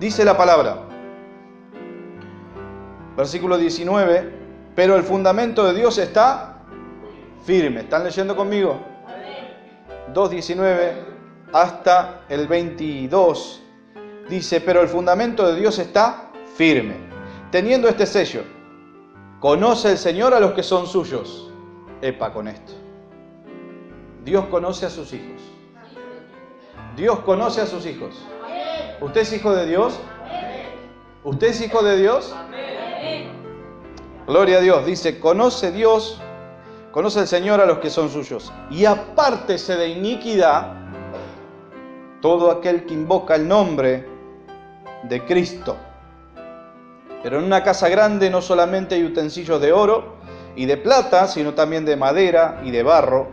Dice la palabra, versículo 19, pero el fundamento de Dios está firme. ¿Están leyendo conmigo? 2:19 hasta el 22. Dice, pero el fundamento de Dios está firme, teniendo este sello. Conoce el Señor a los que son suyos. Epa con esto. Dios conoce a sus hijos. Dios conoce a sus hijos. ¿Usted es hijo de Dios? ¿Usted es hijo de Dios? Gloria a Dios. Dice, conoce Dios, conoce el Señor a los que son suyos. Y apártese de iniquidad todo aquel que invoca el nombre de Cristo. Pero en una casa grande no solamente hay utensilios de oro y de plata, sino también de madera y de barro,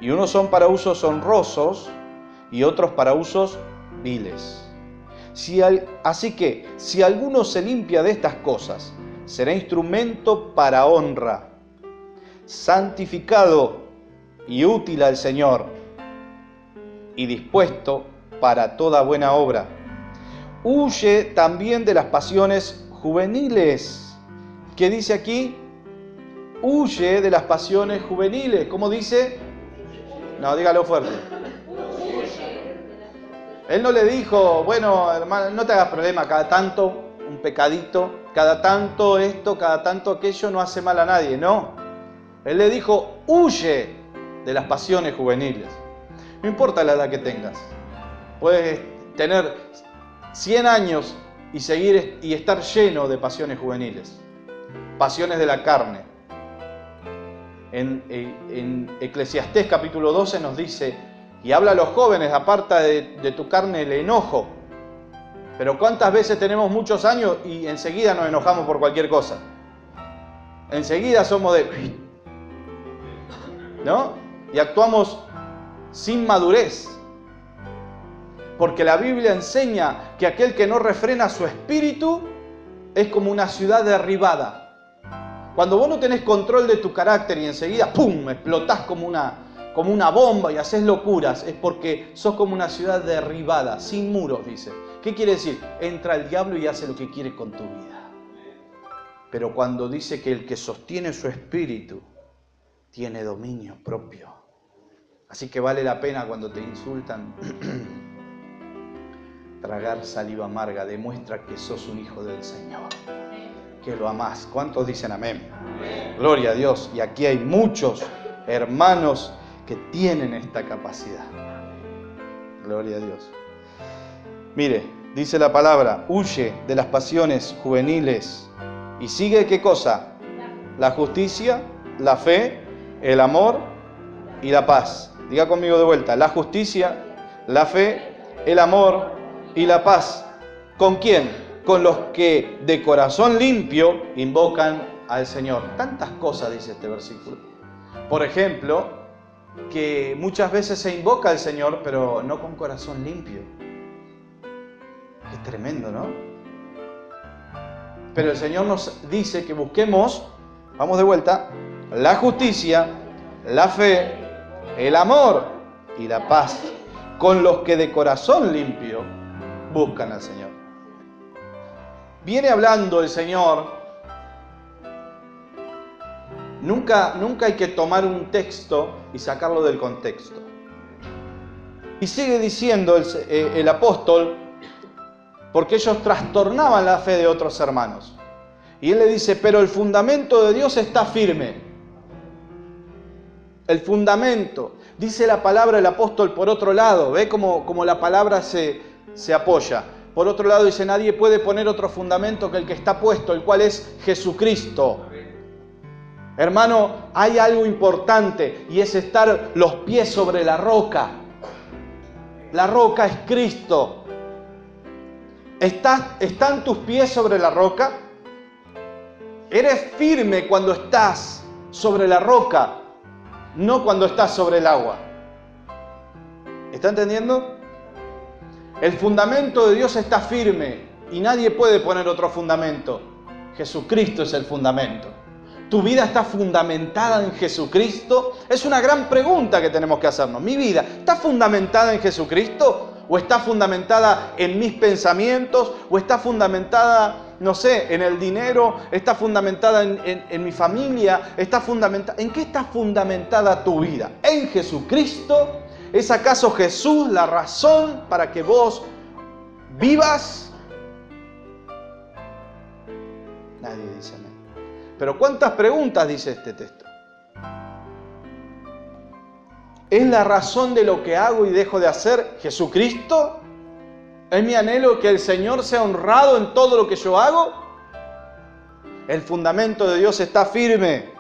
y unos son para usos honrosos y otros para usos viles. Así que, si alguno se limpia de estas cosas, será instrumento para honra, santificado y útil al Señor, y dispuesto para toda buena obra. Huye también de las pasiones juveniles. ¿Qué dice aquí? Huye de las pasiones juveniles. ¿Cómo dice? No, dígalo fuerte. Él no le dijo, bueno, hermano, no te hagas problema, cada tanto un pecadito, cada tanto esto, cada tanto aquello no hace mal a nadie. No. Él le dijo, huye de las pasiones juveniles. No importa la edad que tengas. Puedes tener 100 años y seguir y estar lleno de pasiones juveniles. Pasiones de la carne. En Eclesiastés capítulo 12 nos dice, y habla a los jóvenes, aparta de tu carne el enojo. Pero ¿cuántas veces tenemos muchos años y enseguida nos enojamos por cualquier cosa? Enseguida somos de... ¿no? Y actuamos sin madurez. Porque la Biblia enseña que aquel que no refrena su espíritu es como una ciudad derribada. Cuando vos no tenés control de tu carácter y enseguida ¡pum!, explotás como una bomba y haces locuras, es porque sos como una ciudad derribada, sin muros, dice. ¿Qué quiere decir? Entra el diablo y hace lo que quiere con tu vida. Pero cuando dice que el que sostiene su espíritu tiene dominio propio. Así que vale la pena cuando te insultan tragar saliva amarga, demuestra que sos un hijo del Señor, que lo amás. ¿Cuántos dicen amén? Amén. Gloria a Dios. Y aquí hay muchos hermanos que tienen esta capacidad. Gloria a Dios. Mire, dice la palabra, huye de las pasiones juveniles. ¿Y sigue qué cosa? La justicia, la fe, el amor y la paz. Diga conmigo de vuelta, la justicia, la fe, el amor y la paz. ¿Con quién? Con los que de corazón limpio invocan al Señor. Tantas cosas dice este versículo. Por ejemplo, que muchas veces se invoca al Señor, pero no con corazón limpio. Es tremendo, ¿no? Pero el Señor nos dice que busquemos, vamos de vuelta, la justicia, la fe, el amor y la paz, con los que de corazón limpio buscan al Señor. Viene hablando el Señor. Nunca hay que tomar un texto y sacarlo del contexto. Y sigue diciendo el apóstol, porque ellos trastornaban la fe de otros hermanos. Y él le dice, pero el fundamento de Dios está firme. El fundamento. Dice la palabra del apóstol por otro lado. ¿Ve cómo la palabra se apoya? Por otro lado dice, nadie puede poner otro fundamento que el que está puesto, el cual es Jesucristo. Hermano, hay algo importante y es estar los pies sobre la roca. La roca es Cristo. ¿Están tus pies sobre la roca? Eres firme cuando estás sobre la roca, no cuando estás sobre el agua. ¿Está entendiendo? El fundamento de Dios está firme y nadie puede poner otro fundamento. Jesucristo es el fundamento. ¿Tu vida está fundamentada en Jesucristo? Es una gran pregunta que tenemos que hacernos. ¿Mi vida está fundamentada en Jesucristo? ¿O está fundamentada en mis pensamientos? ¿O está fundamentada, no sé, en el dinero? ¿Está fundamentada en mi familia? ¿En qué está fundamentada tu vida? ¿En Jesucristo? ¿Es acaso Jesús la razón para que vos vivas? Nadie dice amén. Pero ¿cuántas preguntas dice este texto? ¿Es la razón de lo que hago y dejo de hacer Jesucristo? ¿Es mi anhelo que el Señor sea honrado en todo lo que yo hago? El fundamento de Dios está firme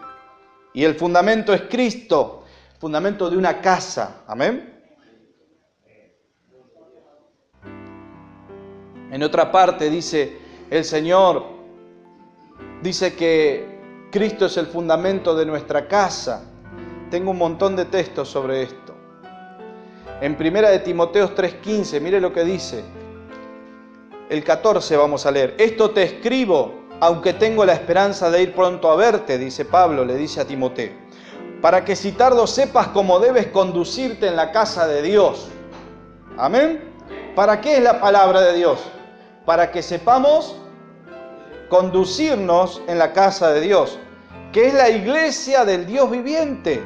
y el fundamento es Cristo, el fundamento de una casa. Amén. En otra parte dice el Señor, dice que Cristo es el fundamento de nuestra casa. Tengo un montón de textos sobre esto. En 1 de Timoteo 3:15, mire lo que dice. El 14 vamos a leer. Esto te escribo, aunque tengo la esperanza de ir pronto a verte, dice Pablo, le dice a Timoteo, para que si tardo sepas cómo debes conducirte en la casa de Dios. Amén. ¿Para qué es la palabra de Dios? Para que sepamos conducirnos en la casa de Dios, que es la iglesia del Dios viviente,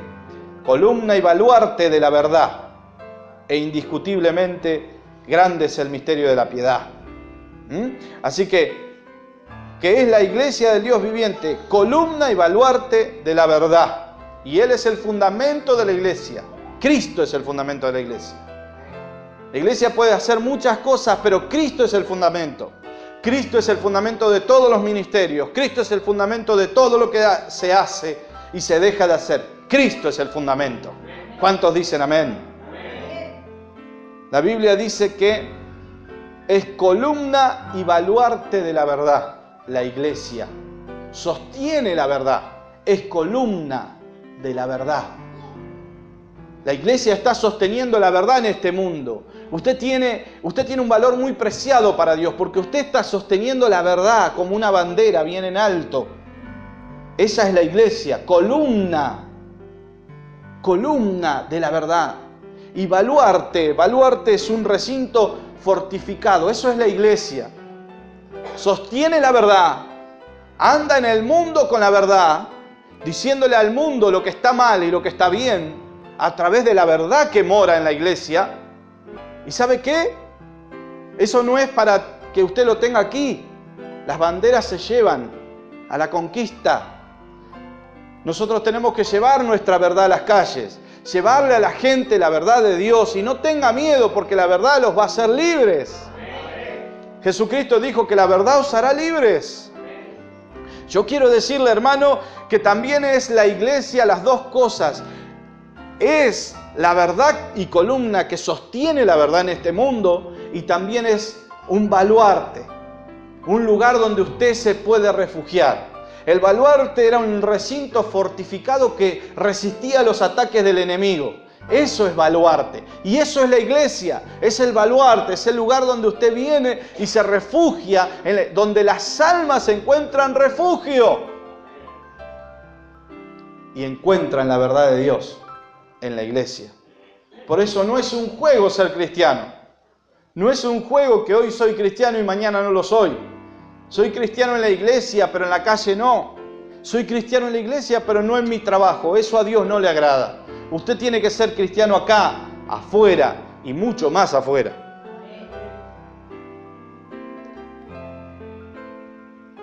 columna y baluarte de la verdad, e indiscutiblemente grande es el misterio de la piedad. Así que es la iglesia del Dios viviente, columna y baluarte de la verdad, y Él es el fundamento de la iglesia. Cristo es el fundamento de la iglesia. La iglesia puede hacer muchas cosas, pero Cristo es el fundamento. Cristo es el fundamento de todos los ministerios. Cristo es el fundamento de todo lo que se hace y se deja de hacer. Cristo es el fundamento. ¿Cuántos dicen amén? La Biblia dice que es columna y baluarte de la verdad. La iglesia sostiene la verdad. Es columna de la verdad. La iglesia está sosteniendo la verdad en este mundo. Usted tiene un valor muy preciado para Dios porque usted está sosteniendo la verdad como una bandera bien en alto. Esa es la iglesia, columna de la verdad. Y baluarte es un recinto fortificado, eso es la iglesia. Sostiene la verdad, anda en el mundo con la verdad, diciéndole al mundo lo que está mal y lo que está bien, a través de la verdad que mora en la iglesia. ¿Y sabe qué? Eso no es para que usted lo tenga aquí. Las banderas se llevan a la conquista. Nosotros tenemos que llevar nuestra verdad a las calles, llevarle a la gente la verdad de Dios, y no tenga miedo porque la verdad los va a hacer libres. Jesucristo dijo que la verdad os hará libres. Yo quiero decirle, hermano, que también es la iglesia las dos cosas. Es la verdad y columna que sostiene la verdad en este mundo, y también es un baluarte, un lugar donde usted se puede refugiar. El baluarte era un recinto fortificado que resistía los ataques del enemigo. Eso es baluarte. Y eso es la iglesia. Es el baluarte, es el lugar donde usted viene y se refugia, donde las almas encuentran refugio y encuentran la verdad de Dios en la iglesia. Por eso no es un juego ser cristiano. No es un juego que hoy soy cristiano y mañana no lo soy. Soy cristiano en la iglesia, pero en la calle no. Soy cristiano en la iglesia, pero no en mi trabajo. Eso a Dios no le agrada. Usted tiene que ser cristiano acá, afuera y mucho más afuera.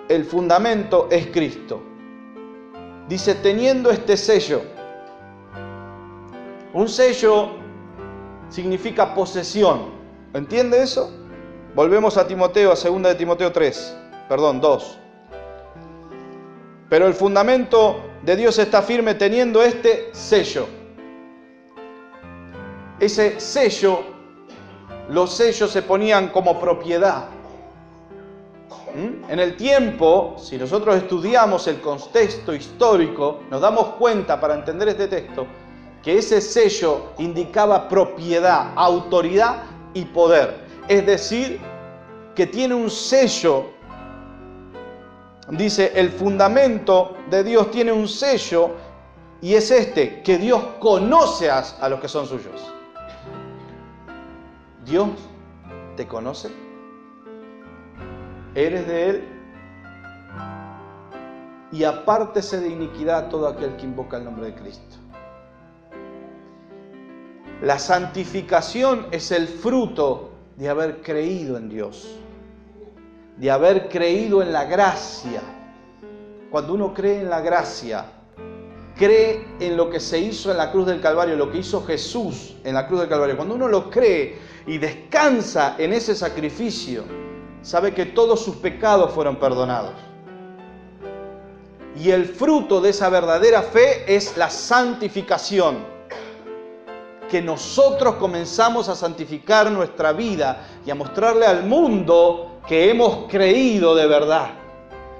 El fundamento es Cristo. Dice, teniendo este sello. Un sello significa posesión. ¿Entiende eso? Volvemos a Timoteo, a 2 de Timoteo 2. Pero el fundamento de Dios está firme teniendo este sello. Ese sello, los sellos se ponían como propiedad. En el tiempo, si nosotros estudiamos el contexto histórico, nos damos cuenta para entender este texto, que ese sello indicaba propiedad, autoridad y poder. Es decir, que tiene un sello. Dice, el fundamento de Dios tiene un sello, y es este, que Dios conoce a los que son suyos. ¿Dios te conoce? ¿Eres de Él? Y apártese de iniquidad todo aquel que invoca el nombre de Cristo. La santificación es el fruto de haber creído en Dios, de haber creído en la gracia. Cuando uno cree en la gracia, cree en lo que se hizo en la cruz del Calvario, lo que hizo Jesús en la cruz del Calvario. Cuando uno lo cree y descansa en ese sacrificio, sabe que todos sus pecados fueron perdonados. Y el fruto de esa verdadera fe es la santificación. Que nosotros comenzamos a santificar nuestra vida y a mostrarle al mundo que hemos creído de verdad.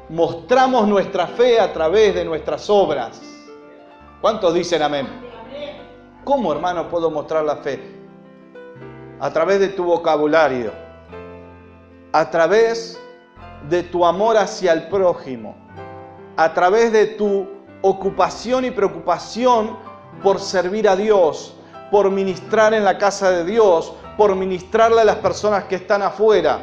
Mostramos nuestra fe a través de nuestras obras. ¿Cuántos dicen amén? ¿Cómo, hermano, puedo mostrar la fe? A través de tu vocabulario, a través de tu amor hacia el prójimo, a través de tu ocupación y preocupación por servir a Dios, por ministrar en la casa de Dios, por ministrarle a las personas que están afuera,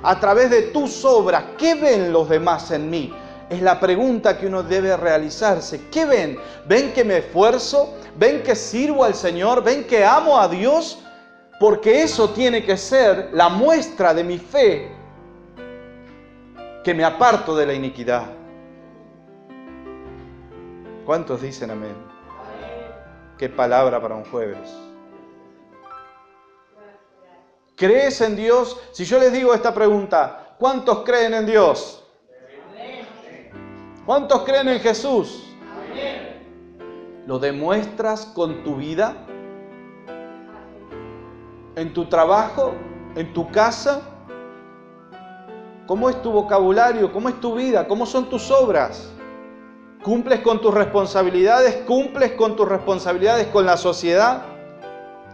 a través de tus obras. ¿Qué ven los demás en mí? Es la pregunta que uno debe realizarse. ¿Qué ven? ¿Ven que me esfuerzo? ¿Ven que sirvo al Señor? ¿Ven que amo a Dios? Porque eso tiene que ser la muestra de mi fe, que me aparto de la iniquidad. ¿Cuántos dicen amén? Qué palabra para un jueves. ¿Crees en Dios? Si yo les digo esta pregunta, ¿cuántos creen en Dios? ¿Cuántos creen en Jesús? ¿Lo demuestras con tu vida? ¿En tu trabajo? ¿En tu casa? ¿Cómo es tu vocabulario? ¿Cómo es tu vida? ¿Cómo son tus obras? ¿Cumples con tus responsabilidades? ¿Cumples con tus responsabilidades con la sociedad?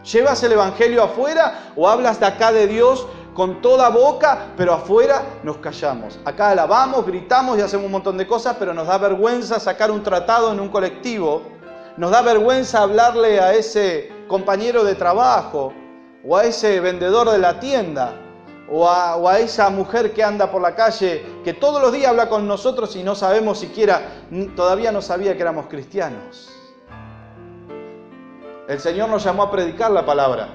¿Llevas el evangelio afuera o hablas de acá de Dios con toda boca, pero afuera nos callamos? Acá alabamos, gritamos y hacemos un montón de cosas, pero nos da vergüenza sacar un tratado en un colectivo. Nos da vergüenza hablarle a ese compañero de trabajo o a ese vendedor de la tienda. O a esa mujer que anda por la calle, que todos los días habla con nosotros y no sabemos siquiera, todavía no sabía que éramos cristianos. El Señor nos llamó a predicar la palabra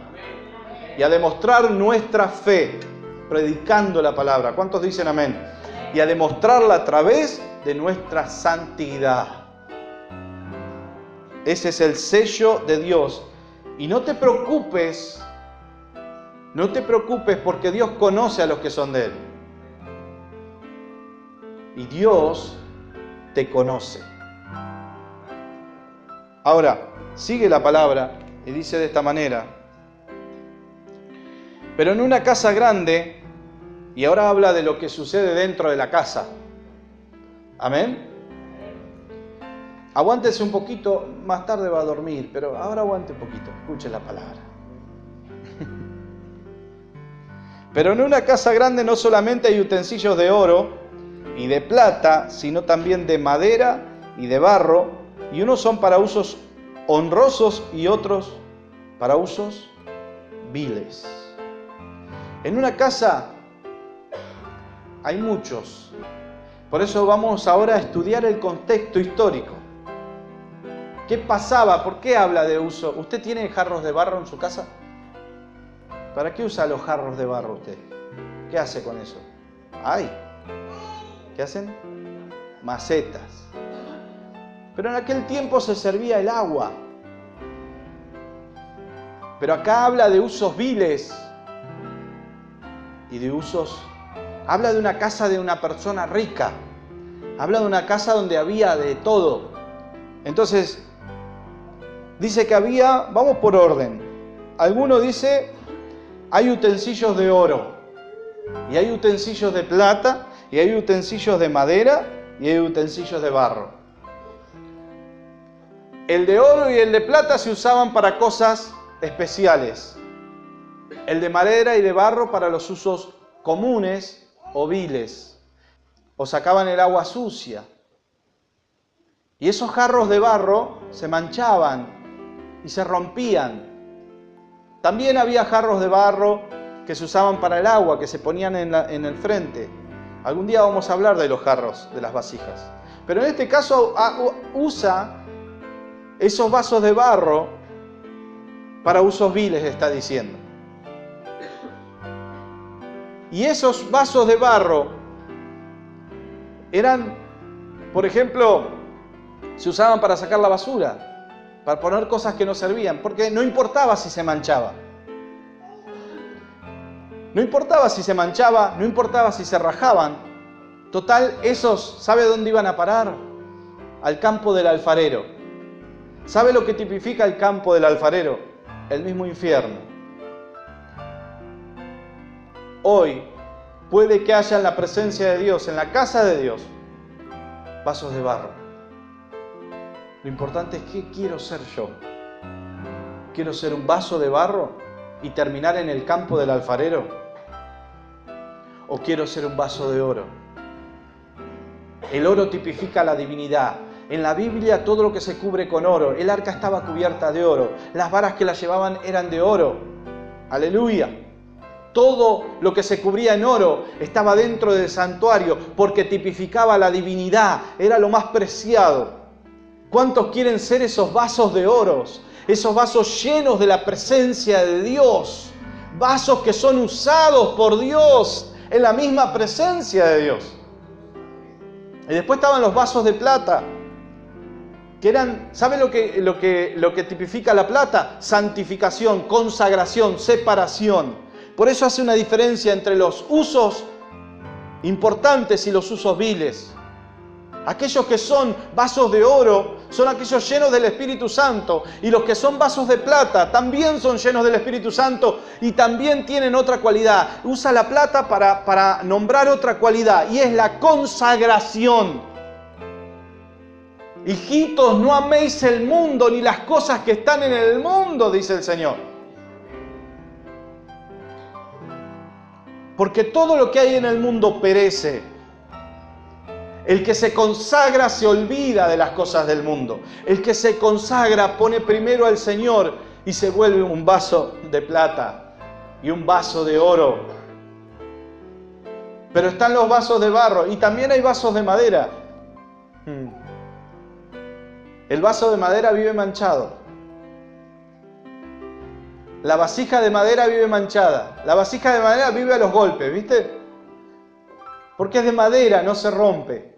y a demostrar nuestra fe, predicando la palabra. ¿Cuántos dicen amén? Y a demostrarla a través de nuestra santidad. Ese es el sello de Dios. Y no te preocupes. No te preocupes porque Dios conoce a los que son de Él. Y Dios te conoce. Ahora, sigue la palabra y dice de esta manera. Pero en una casa grande, y ahora habla de lo que sucede dentro de la casa. Amén. Aguántese un poquito, más tarde va a dormir, pero ahora aguante un poquito, escuche la palabra. Pero en una casa grande no solamente hay utensilios de oro y de plata, sino también de madera y de barro, y unos son para usos honrosos y otros para usos viles. En una casa hay muchos. Por eso vamos ahora a estudiar el contexto histórico. ¿Qué pasaba? ¿Por qué habla de uso? ¿Usted tiene jarros de barro en su casa? ¿Para qué usa los jarros de barro usted? ¿Qué hace con eso? ¡Ay! ¿Qué hacen? Macetas. Pero en aquel tiempo se servía el agua. Pero acá habla de usos viles y de usos... Habla de una casa de una persona rica. Habla de una casa donde había de todo. Entonces, dice que había... Vamos por orden. Alguno dice... Hay utensilios de oro, y hay utensilios de plata, y hay utensilios de madera, y hay utensilios de barro. El de oro y el de plata se usaban para cosas especiales. El de madera y de barro para los usos comunes o viles. O sacaban el agua sucia. Y esos jarros de barro se manchaban y se rompían. También había jarros de barro que se usaban para el agua, que se ponían en el frente. Algún día vamos a hablar de los jarros, de las vasijas. Pero en este caso usa esos vasos de barro para usos viles, está diciendo. Y esos vasos de barro eran, por ejemplo, se usaban para sacar la basura, para poner cosas que no servían, porque no importaba si se manchaba. No importaba si se manchaba, no importaba si se rajaban. Total, esos, ¿sabe dónde iban a parar? Al campo del alfarero. ¿Sabe lo que tipifica el campo del alfarero? El mismo infierno. Hoy puede que haya en la presencia de Dios, en la casa de Dios, vasos de barro. Lo importante es qué quiero ser yo. ¿Quiero ser un vaso de barro y terminar en el campo del alfarero? ¿O quiero ser un vaso de oro? El oro tipifica la divinidad. En la Biblia todo lo que se cubre con oro. El arca estaba cubierta de oro. Las varas que la llevaban eran de oro. ¡Aleluya! Todo lo que se cubría en oro estaba dentro del santuario porque tipificaba la divinidad. Era lo más preciado. ¿Cuántos quieren ser esos vasos de oro? Esos vasos llenos de la presencia de Dios. Vasos que son usados por Dios en la misma presencia de Dios. Y después estaban los vasos de plata, que eran, ¿sabe lo que tipifica la plata? Santificación, consagración, separación. Por eso hace una diferencia entre los usos importantes y los usos viles. Aquellos que son vasos de oro son aquellos llenos del Espíritu Santo, y los que son vasos de plata también son llenos del Espíritu Santo y también tienen otra cualidad. Usa la plata para nombrar otra cualidad, y es la consagración. Hijitos, no améis el mundo ni las cosas que están en el mundo, dice el Señor. Porque todo lo que hay en el mundo perece. El que se consagra se olvida de las cosas del mundo. El que se consagra pone primero al Señor y se vuelve un vaso de plata y un vaso de oro. Pero están los vasos de barro y también hay vasos de madera. El vaso de madera vive manchado. La vasija de madera vive manchada. La vasija de madera vive a los golpes, ¿viste? Porque es de madera, no se rompe.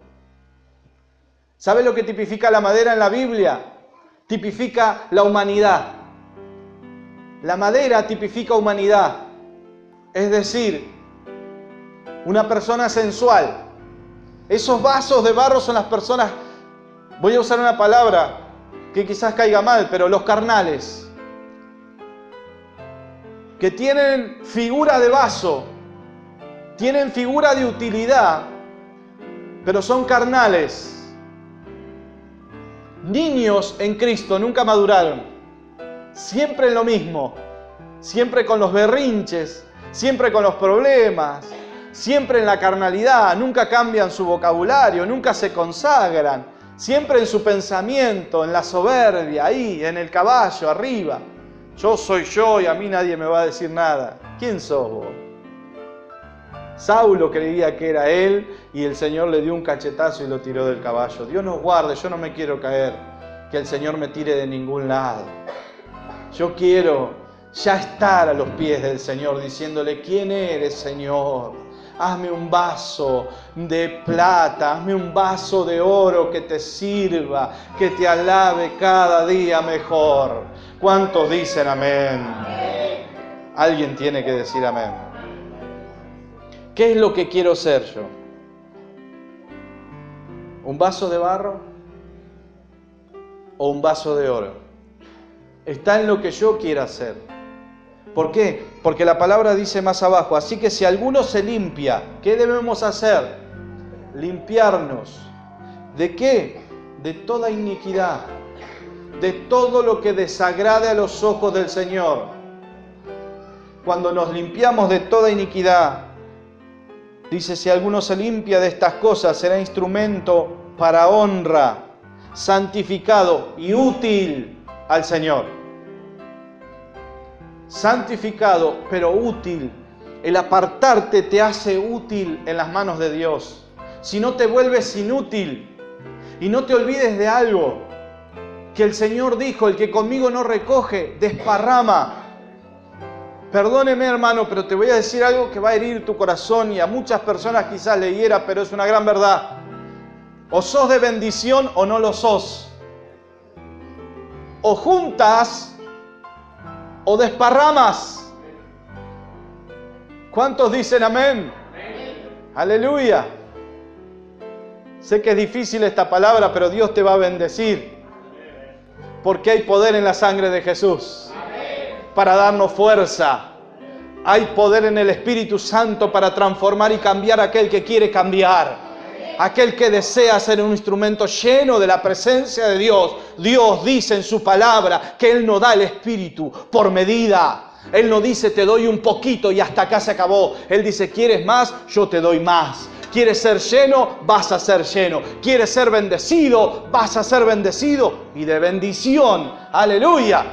¿Sabe lo que tipifica la madera en la Biblia? Tipifica la humanidad. La madera tipifica humanidad. Es decir, una persona sensual. Esos vasos de barro son las personas, voy a usar una palabra que quizás caiga mal, pero los carnales. Que tienen figura de vaso, tienen figura de utilidad, pero son carnales. Niños en Cristo nunca maduraron, siempre en lo mismo, siempre con los berrinches, siempre con los problemas, siempre en la carnalidad, nunca cambian su vocabulario, nunca se consagran, siempre en su pensamiento, en la soberbia, ahí, en el caballo, arriba. Yo soy yo y a mí nadie me va a decir nada. ¿Quién sos vos? Saulo creía que era él y el Señor le dio un cachetazo y lo tiró del caballo. Dios nos guarde, yo no me quiero caer, que el Señor me tire de ningún lado. Yo quiero ya estar a los pies del Señor diciéndole: ¿quién eres, Señor? Hazme un vaso de plata, hazme un vaso de oro que te sirva, que te alabe cada día mejor. ¿Cuántos dicen amén? Alguien tiene que decir amén. ¿Qué es lo que quiero ser yo? ¿Un vaso de barro o un vaso de oro? Está en lo que yo quiera hacer. ¿Por qué? Porque la palabra dice más abajo: así que si alguno se limpia, ¿qué debemos hacer? Limpiarnos. ¿De qué? De toda iniquidad, de todo lo que desagrade a los ojos del Señor. Cuando nos limpiamos de toda iniquidad, dice: si alguno se limpia de estas cosas, será instrumento para honra, santificado y útil al Señor. Santificado, pero útil el apartarte te hace útil en las manos de Dios. Si no te vuelves inútil. Y no te olvides de algo que el Señor dijo: el que conmigo no recoge, desparrama. Perdóneme, hermano, pero te voy a decir algo que va a herir tu corazón y a muchas personas quizás le hiera, pero es una gran verdad. O sos de bendición o no lo sos. O juntas o desparramas. ¿Cuántos dicen amén? Aleluya. Sé que es difícil esta palabra, pero Dios te va a bendecir. Porque hay poder en la sangre de Jesús para darnos fuerza. Hay poder en el Espíritu Santo para transformar y cambiar a aquel que quiere cambiar. Aquel que desea ser un instrumento lleno de la presencia de Dios. Dios dice en su palabra que Él no da el Espíritu por medida. Él no dice te doy un poquito y hasta acá se acabó. Él dice ¿quieres más? Yo te doy más. ¿Quieres ser lleno? Vas a ser lleno. ¿Quieres ser bendecido? Vas a ser bendecido. Y de bendición. ¡Aleluya!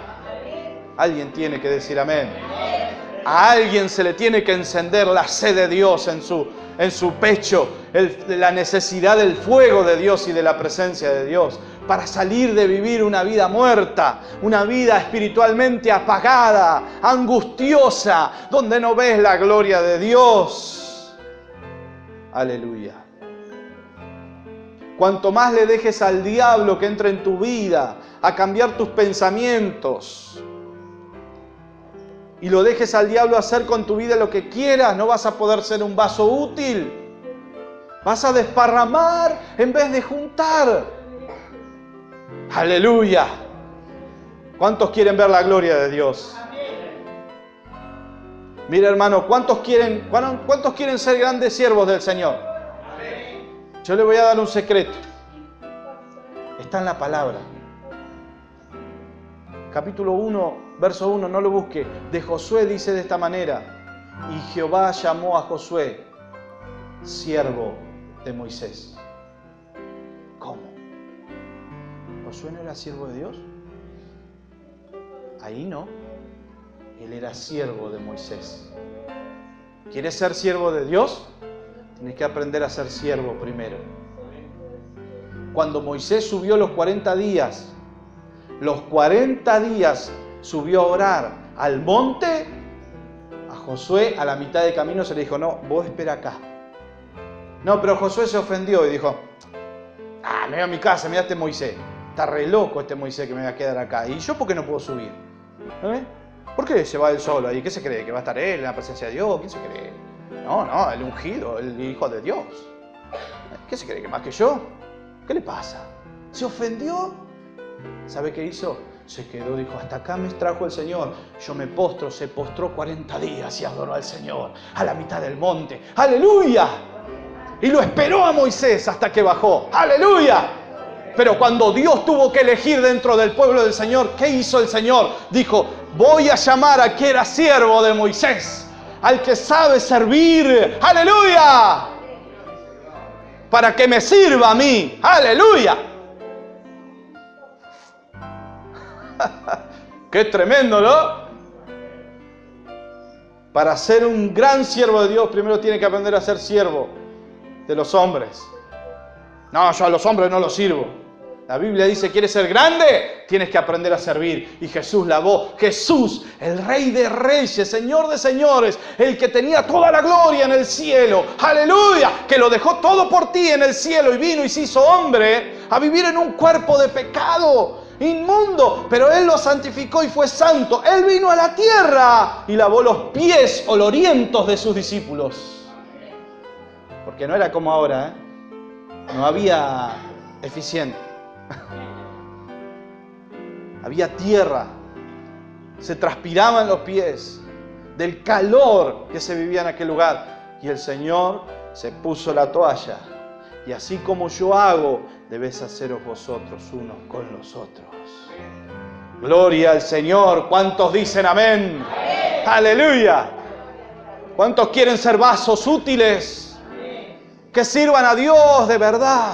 Alguien tiene que decir amén. A alguien se le tiene que encender la sed de Dios en su pecho. La necesidad del fuego de Dios y de la presencia de Dios. Para salir de vivir una vida muerta. Una vida espiritualmente apagada. Angustiosa. Donde no ves la gloria de Dios. Aleluya. Cuanto más le dejes al diablo que entre en tu vida a cambiar tus pensamientos y lo dejes al diablo hacer con tu vida lo que quieras, no vas a poder ser un vaso útil. Vas a desparramar en vez de juntar. Aleluya. ¿Cuántos quieren ver la gloria de Dios? Mira, hermano, ¿cuántos quieren ser grandes siervos del Señor? Yo le voy a dar un secreto. Está en la palabra. Capítulo 1, verso 1, no lo busque. De Josué dice de esta manera: y Jehová llamó a Josué siervo de Moisés. ¿Cómo? ¿Josué no era siervo de Dios? Ahí no. Él era siervo de Moisés. ¿Quieres ser siervo de Dios? Tienes que aprender a ser siervo primero. Cuando Moisés subió los 40 días subió a orar al monte, a Josué a la mitad de camino se le dijo: no, vos espera acá. No, pero Josué se ofendió y dijo: me voy a mi casa, mirá este Moisés. Está re loco este Moisés que me va a quedar acá. ¿Y yo por qué no puedo subir? ¿Por qué se va él solo ahí? ¿Qué se cree? ¿Que va a estar él en la presencia de Dios? ¿Quién se cree? No, el ungido, el hijo de Dios. ¿Qué se cree? ¿Que más que yo? ¿Qué le pasa? ¿Se ofendió? ¿Sabe qué hizo? Se quedó, dijo: hasta acá me trajo el Señor. Yo me postro. Se postró 40 días y adoró al Señor a la mitad del monte. ¡Aleluya! Y lo esperó a Moisés hasta que bajó. ¡Aleluya! Pero cuando Dios tuvo que elegir dentro del pueblo del Señor, ¿qué hizo el Señor? Dijo: voy a llamar a que era siervo de Moisés, al que sabe servir. ¡Aleluya! Para que me sirva a mí. ¡Aleluya! ¡Qué tremendo!, ¿no? Para ser un gran siervo de Dios, primero tiene que aprender a ser siervo de los hombres. No, yo a los hombres no los sirvo. La Biblia dice: ¿quieres ser grande? Tienes que aprender a servir. Y Jesús lavó. Jesús, el Rey de Reyes, Señor de Señores, el que tenía toda la gloria en el cielo. ¡Aleluya! Que lo dejó todo por ti en el cielo y vino y se hizo hombre a vivir en un cuerpo de pecado inmundo. Pero Él lo santificó y fue santo. Él vino a la tierra y lavó los pies olorientos de sus discípulos. Porque no era como ahora, No había eficiente. Había tierra, se transpiraban los pies del calor que se vivía en aquel lugar. Y el Señor se puso la toalla. Y así como yo hago, debéis haceros vosotros unos con los otros. Gloria al Señor. ¿Cuántos dicen amén? ¡Amén! ¡Aleluya! ¿Cuántos quieren ser vasos útiles? Que sirvan a Dios de verdad.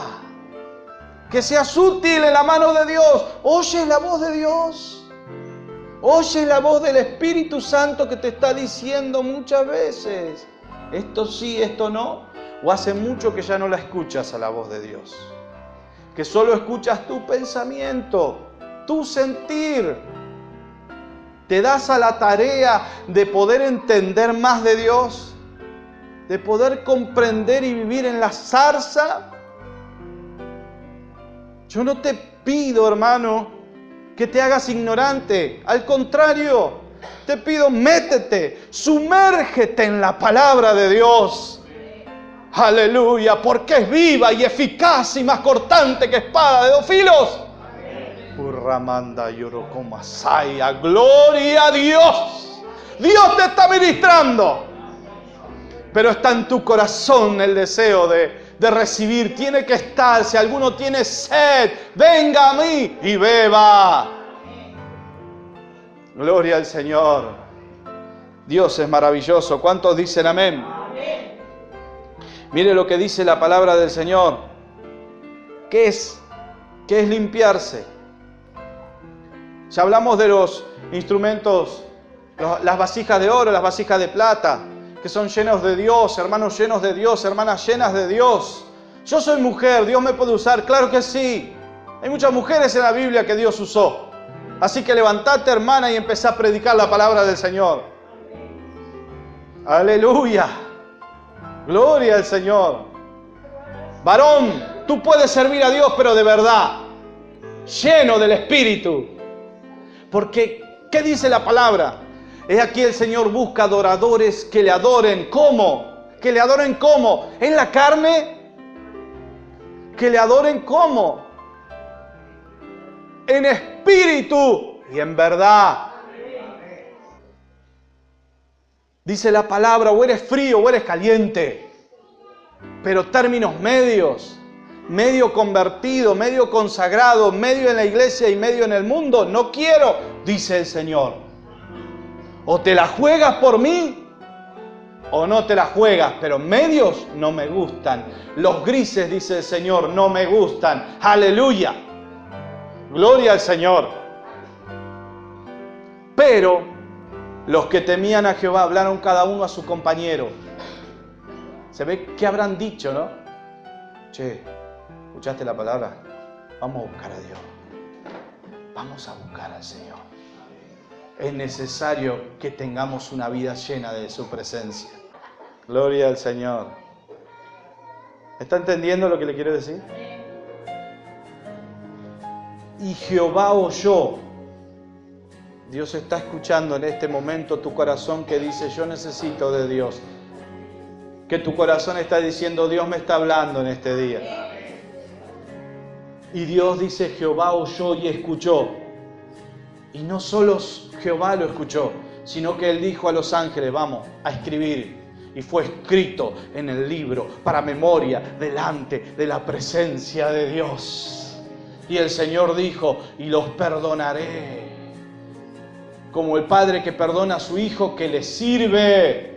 Que seas útil en la mano de Dios. ¿Oyes la voz de Dios? Oye la voz del Espíritu Santo que te está diciendo muchas veces, esto sí, esto no. O hace mucho que ya no la escuchas a la voz de Dios. Que solo escuchas tu pensamiento, tu sentir. Te das a la tarea de poder entender más de Dios, de poder comprender y vivir en la zarza. Yo no te pido, hermano, que te hagas ignorante. Al contrario, te pido, métete, sumérgete en la palabra de Dios. Aleluya, porque es viva y eficaz y más cortante que espada de 2 filos. Urramanda Yorokomasaya, gloria a Dios. Dios te está ministrando. Pero está en tu corazón el deseo de recibir. Tiene que estar. Si alguno tiene sed, venga a mí y beba. Gloria al Señor. Dios es maravilloso. ¿Cuántos dicen amén? Amén. Mire lo que dice la palabra del Señor. ¿Qué es limpiarse? Ya hablamos de los instrumentos, las vasijas de oro, las vasijas de plata, que son llenos de Dios, hermanos llenos de Dios, hermanas llenas de Dios. Yo soy mujer, Dios me puede usar, claro que sí. Hay muchas mujeres en la Biblia que Dios usó. Así que levantate, hermana, y empezá a predicar la palabra del Señor. Aleluya. Gloria al Señor. Varón, tú puedes servir a Dios, pero de verdad, lleno del Espíritu. Porque, ¿qué dice la palabra? He aquí el Señor busca adoradores que le adoren. ¿Cómo? ¿Que le adoren cómo? ¿En la carne? ¿Que le adoren cómo? En espíritu y en verdad. Dice la palabra, o eres frío o eres caliente. Pero términos medios. Medio convertido, medio consagrado, medio en la iglesia y medio en el mundo. No quiero, dice el Señor. O te la juegas por mí, o no te la juegas. Pero medios no me gustan. Los grises, dice el Señor, no me gustan. Aleluya. Gloria al Señor. Pero los que temían a Jehová hablaron cada uno a su compañero. Se ve que habrán dicho, ¿no? Che, ¿escuchaste la palabra? Vamos a buscar a Dios. Vamos a buscar al Señor. Es necesario que tengamos una vida llena de su presencia. Gloria al Señor. ¿Está entendiendo lo que le quiero decir? Y Jehová oyó. Dios está escuchando en este momento tu corazón que dice, yo necesito de Dios. Que tu corazón está diciendo, Dios me está hablando en este día. Y Dios dice, Jehová oyó y escuchó. Y no solo Jehová lo escuchó, sino que Él dijo a los ángeles, vamos a escribir. Y fue escrito en el libro para memoria delante de la presencia de Dios. Y el Señor dijo, y los perdonaré. Como el padre que perdona a su hijo que le sirve.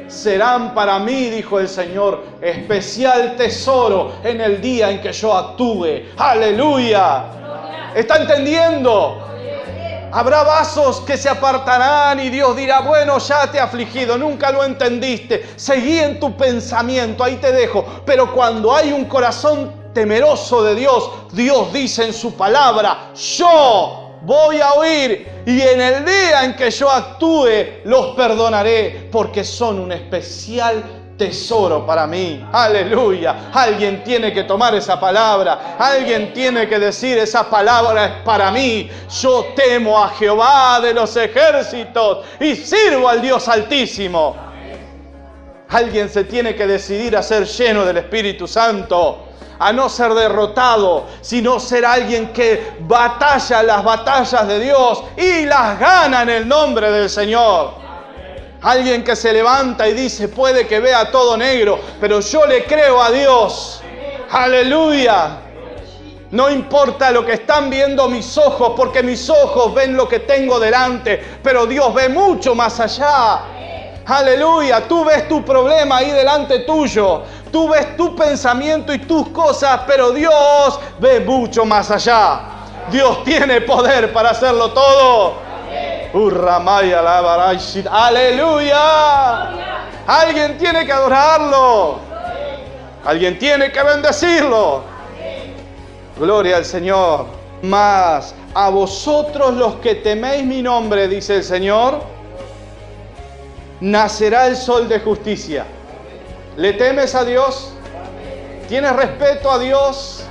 Serán para mí, dijo el Señor, especial tesoro en el día en que yo actúe. ¡Aleluya! ¿Está entendiendo? Habrá vasos que se apartarán y Dios dirá, bueno, ya te he afligido, nunca lo entendiste. Seguí en tu pensamiento, ahí te dejo. Pero cuando hay un corazón temeroso de Dios, Dios dice en su palabra, yo voy a oír y en el día en que yo actúe los perdonaré porque son un especial tesoro para mí. Aleluya. Alguien tiene que tomar esa palabra. Alguien tiene que decir esa palabra es para mí. Yo temo a Jehová de los ejércitos y sirvo al Dios Altísimo. Alguien se tiene que decidir a ser lleno del Espíritu Santo. A no ser derrotado, sino ser alguien que batalla las batallas de Dios y las gana en el nombre del Señor. Alguien que se levanta y dice, puede que vea todo negro, pero yo le creo a Dios. Aleluya. No importa lo que están viendo mis ojos, porque mis ojos ven lo que tengo delante, pero Dios ve mucho más allá. Aleluya, tú ves tu problema ahí delante tuyo. Tú ves tu pensamiento y tus cosas, pero Dios ve mucho más allá. Dios tiene poder para hacerlo todo. ¡Aleluya! Alguien tiene que adorarlo. Alguien tiene que bendecirlo. Gloria al Señor. Mas a vosotros los que teméis mi nombre, dice el Señor, nacerá el sol de justicia. ¿Le temes a Dios? ¿Tienes respeto a Dios?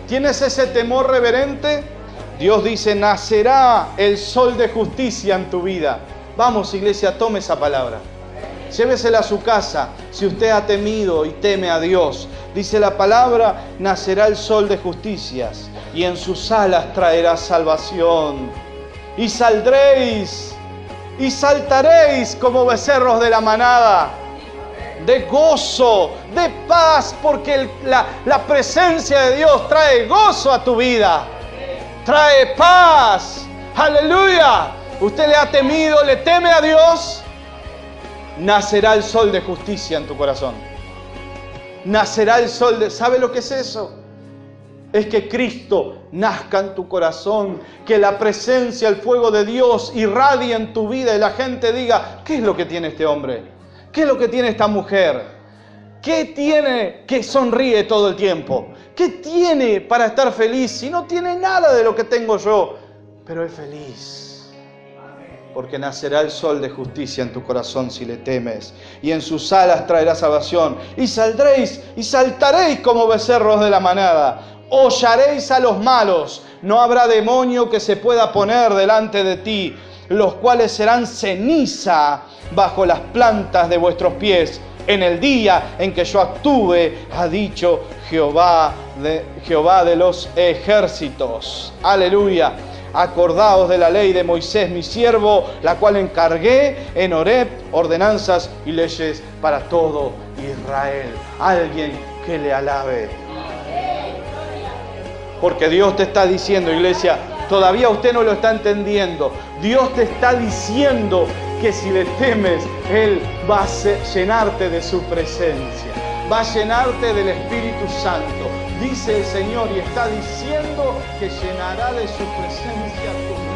¿Tienes ese temor reverente? Dios dice, nacerá el sol de justicia en tu vida. Vamos, iglesia, tome esa palabra. Llévesela a su casa. Si usted ha temido y teme a Dios, dice la palabra, nacerá el sol de justicias y en sus alas traerá salvación. Y saldréis y saltaréis como becerros de la manada, de gozo, de paz, porque la presencia de Dios trae gozo a tu vida, trae paz. ¡Aleluya! ¿Usted le ha temido, le teme a Dios? Nacerá el sol de justicia en tu corazón. Nacerá el sol de... ¿Sabe lo que es eso? Es que Cristo nazca en tu corazón, que la presencia, el fuego de Dios irradie en tu vida y la gente diga, ¿qué es lo que tiene este hombre? ¿Qué es lo que tiene esta mujer? ¿Qué tiene que sonríe todo el tiempo? ¿Qué tiene para estar feliz si no tiene nada de lo que tengo yo? Pero es feliz. Porque nacerá el sol de justicia en tu corazón si le temes, y en sus alas traerá salvación, y saldréis y saltaréis como becerros de la manada, hollaréis a los malos, no habrá demonio que se pueda poner delante de ti, los cuales serán ceniza bajo las plantas de vuestros pies, en el día en que yo actúe, ha dicho Jehová de los ejércitos. Aleluya. Acordaos de la ley de Moisés, mi siervo, la cual encargué en Horeb, ordenanzas y leyes para todo Israel. Alguien que le alabe. Porque Dios te está diciendo, iglesia, todavía usted no lo está entendiendo. Dios te está diciendo que si le temes, Él va a llenarte de su presencia. Va a llenarte del Espíritu Santo. Dice el Señor y está diciendo que llenará de su presencia tu vida.